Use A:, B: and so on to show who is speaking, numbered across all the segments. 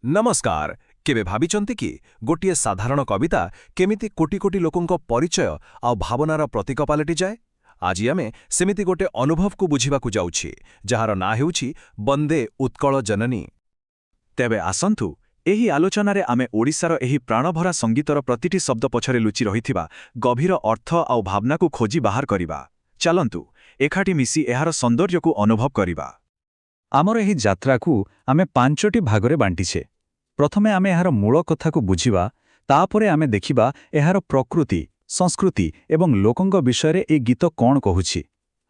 A: नमस्कार केबे भाबिचंती कि गोटे साधारण कविता केमिति कोटी कोटी लोकंक परिचय आ भावनार प्रतीक पालटि जाए। आज आमे सेमिति गोटे अनुभव को बुझिबाकु जाउछि जहार ना हेउछि वंदे उत्कल जननी।
B: तेबे आसंतु एही आलोचनारे आमे ओडिशार एही प्राणभरा संगीतर प्रतिटी शब्द पछरे लुचि रहिथिबा गभीर अर्थ आ भावना को खोजी बाहर करिबा। चलंतु एखाटी मिसी एहार सौंदर्यकु अनुभव करिबा। आमर एही यात्राकु आमे पांचटी भागरे बांटिछे। प्रथमे आमे एहार मूल कथाकु बुझिबा, तापरे आमे देखिबा एहार प्रकृति, संस्कृति एवं लोकंग विषय ए गीत कौन कहुछि,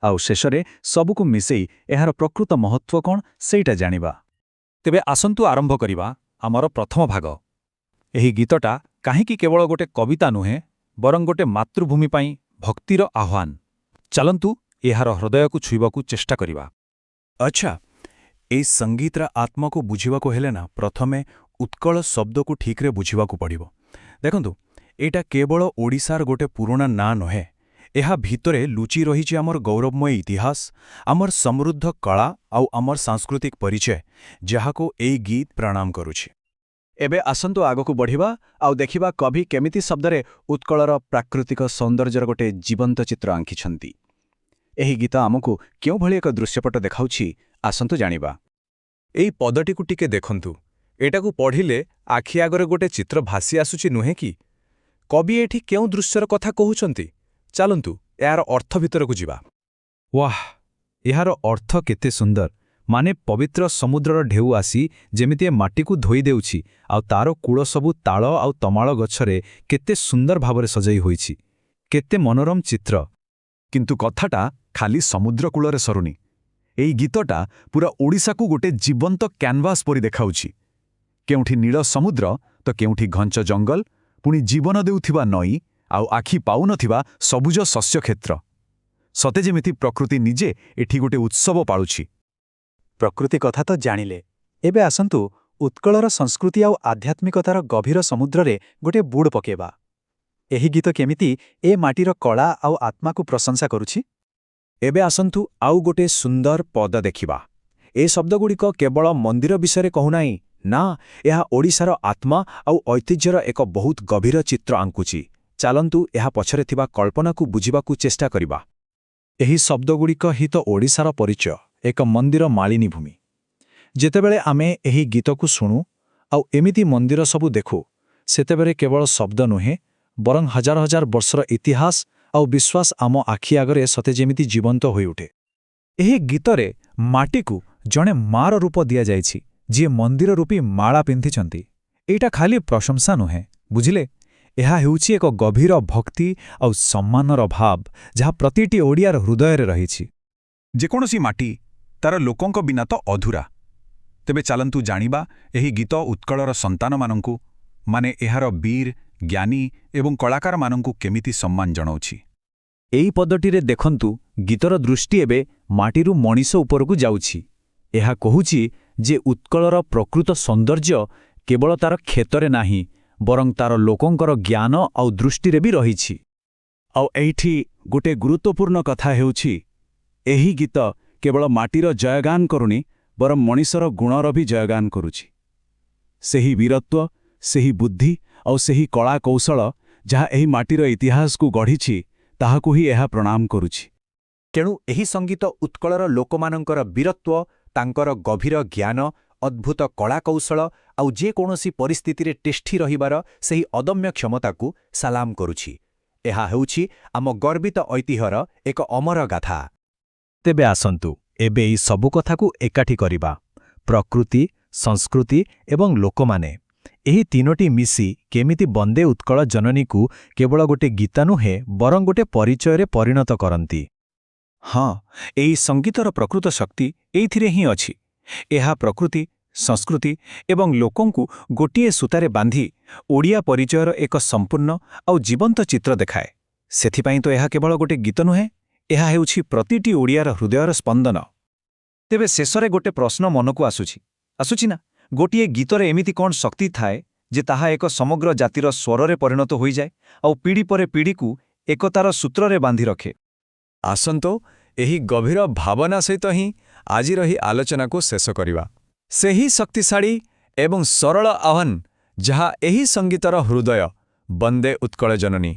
B: आउ शेषरे सबुकु मिसेई एहार प्रकृत महत्व कौन सेइटा जानिबा। तेबे आसंतु आरंभ करिबा आमर प्रथम भाग। एही गीतटा काहेकि केवल गोटे कविता नुहे बरं गोटे मातृभूमि पाई भक्तिर आह्वान। चलंतु एहार हृदयकु छुइबाकु चेष्टा करिबा। अच्छा, ए संगीतर आत्मा को बुझिबाकु हेले ना प्रथमे उत्कल शब्द को ठीक रे बुझिबाकु पड़िबो। देखंतु एटा केवल ओडिशार गोटे पुराना ना नहे, एहा भितरे लुचि रहिछि आमर गौरवमय इतिहास, आमर समृद्ध कला आउ आमर सांस्कृतिक परिचय, जहाको एई गीत प्रणाम करुछि। एबे आसंतु आगकु बढ़िबा आउ देखिबा कवि केमिति शब्दरे उत्कलर प्राकृतिक सौंदर्यर गोटे जीवंत चित्र आंकिछंती। एही गीत आमकु क्यों भली एक दृश्यपट देखाउछि आसंतु जानिबा। एई पदटिकु टिके देखंतु, एटाकु पढ़िले आखि आगरे गोटे चित्र भासी आसुछि नुहे कि? कवि एठी केउ दृश्यर कथा कहुछंती? चलंतु यार अर्थ भितरकु जिबा। वाह, यार अर्थ केते सुंदर। माने पवित्र समुद्रर ढेउ आसी जेमिति माटीकु धोई देउछि आउ तारो कूळ सबु ताळ आउ तमाळ गछरे केते सुंदर भावरे सजाई होईछि। केते मनोरम चित्र। किंतु कथाटा खाली समुद्र कूଳରେ सरुनी। एई गीतटा पूरा ओडिशाकु गोटे जीवंत कैनवास परि देखाउछि। केउठी नील समुद्र तो केउठी घंच जंगल, पुणी जीवन देउथिबा नई आउ आखि पाउनथिबा सबुज शस्य क्षेत्र। सते जेमिति प्रकृति निजे एठी गोटे उत्सव पाळुछि। प्रकृति कथा तो जानिले, एबे आसंतु उत्कलर संस्कृति आउ आध्यात्मिकतार गभीर समुद्ररे गोटे बुड़ पकेबा। एही गीत केमिति ए माटीर कला आउ आत्मा को प्रशंसा करुछि। एबे आसंतु आउ गोटे सुंदर पद देखिबा। ए शब्दगुड़िक केवल मंदिर विषय कहूनाई ना, यह ओडिशार आत्मा आउ ऐतिह्यर एक बहुत गभीर चित्र आंकुछि। चालंतु यह पछरे थिबा कल्पना को बुझिबाकु चेष्टा करिबा। एही शब्दगुड़िक ही तो ओडिशार परिचय, एक मंदिर मालिनी भूमि। जेतेबेले आमे एही गीतकु सुनु आउ एमिति मंदिर सबु देखु, सेतेबेले केवल शब्द नुहे बरं हजार हजार वर्षर इतिहास आउ विश्वास आम आखि आगरे सते जेमिति जीवंत होई उठे। एही गीतरे माटीकु जणे मार रूप दिया जाइछि, जी मंदिर रूपी माला पिंधिछंती। एटा खाली प्रशंसा नुहे, बुझिले? एहा हेउछि एक गभीर भक्ति आउ सम्मानर भाव जहा प्रतिटी ओडियार हृदयरे रहिछि। जेकोनोसी माटी तार लोकंक बिना तो अधूरा। तेबे चालंतु जानिबा एही गीत उत्कलर संतान मानंकु, माने एहार वीर, ज्ञानी एवं कलाकार मानंकु केमिति सम्मान जणाउछि। एई पदटिरे देखंतु गीतर दृष्टि एबे माटीरु मनीष उपरकु जाउछि। एहा कहुछि जे उत्कलर प्रकृत सौंदर्य केवल तार क्षेत्रे नाही बरं तार लोकंकर ज्ञान आउ दृष्टिरे भी रहिछि। आउ एठी गोटे गुरुत्वपूर्ण कथा हेउछि, एही गीत केवल माटीर जयगान करुनी बरं मनीषर गुणर भी जयगान करुछि। सेही वीरत्व, सेही बुद्धि आउ सेही कला कौशल जहा एही माटीर इतिहास को गढ़िछि, ताहाकु ही एहा प्रणाम करुछि। तेणु एही संगीत उत्कलर लोकमानंकर वीरत्व, तांकर गभीर ज्ञान, अद्भुत कला कौशल आउ जे कोनोसी परिस्थितिरे टेष्ठी रहिबार सेही अदम्य क्षमताकु सलाम करुछि। एहा हेउछि आम गर्वित ऐतिह्यर एक अमर गाथा। तेबे आसंतु एबे एई सबु कथाकु एकाठी करिबा। प्रकृति, संस्कृति एवं लोकमाने एही तीनोटी मिसी केमिति वंदे उत्कल जननीकु केवल गोटे गीता नुहे बरं गोटे परिचୟରେ परिणत करंती। हाँ, एही संगीतर प्रकृत शक्ति एइथिरे ही अछि। एहा प्रकृति, संस्कृति एवं लोकंकु गोटिए सूतारे बांधी ओडिया परिचयर एक संपूर्ण आउ जीवंत चित्र देखाए। सेथिपाई तो एहा केवल गोटे गीत नुहे, एहा हेउछि प्रतिटी ओडियार हृदयर स्पंदन। तेबे शेषरे गोटे प्रश्न मनकु आसुछि ना, गोटिए गीतरे एमिति कोन शक्ति थाए जे ताहा एक समग्र जातिर स्वररे परिणत होई जाए आउ पीढ़ी परे पीढ़ीकु एकतार सूत्ररे बांधी रखे। आसंतो एही गभीर भावना सहित ही आजिर ही आलोचना को शेष करिबा। सेही शक्तिशाली
C: ଏବଂ ସରଳ ଆହ୍ୱାନ ଯାହା ଏହି ସଙ୍ଗୀତର ହୃଦୟ ବନ୍ଦେ ଉତ୍କଳ ଜନନୀ।